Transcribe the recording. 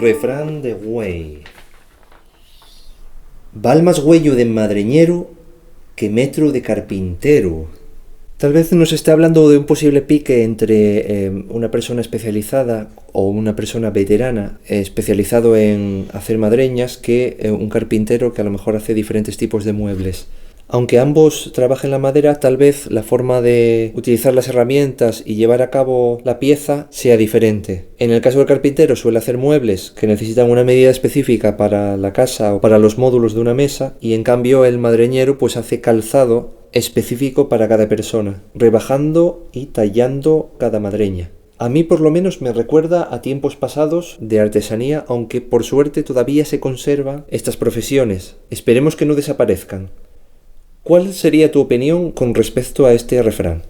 Refrán de güey. Val más güello de madreñero que metro de carpintero. Tal vez nos esté hablando de un posible pique entre una persona especializada o una persona veterana especializado en hacer madreñas que un carpintero que a lo mejor hace diferentes tipos de muebles. Aunque ambos trabajen la madera, tal vez la forma de utilizar las herramientas y llevar a cabo la pieza sea diferente. En el caso del carpintero suele hacer muebles que necesitan una medida específica para la casa o para los módulos de una mesa, y en cambio el madreñero pues hace calzado específico para cada persona, rebajando y tallando cada madreña. A mí por lo menos me recuerda a tiempos pasados de artesanía, aunque por suerte todavía se conservan estas profesiones. Esperemos que no desaparezcan. ¿Cuál sería tu opinión con respecto a este refrán?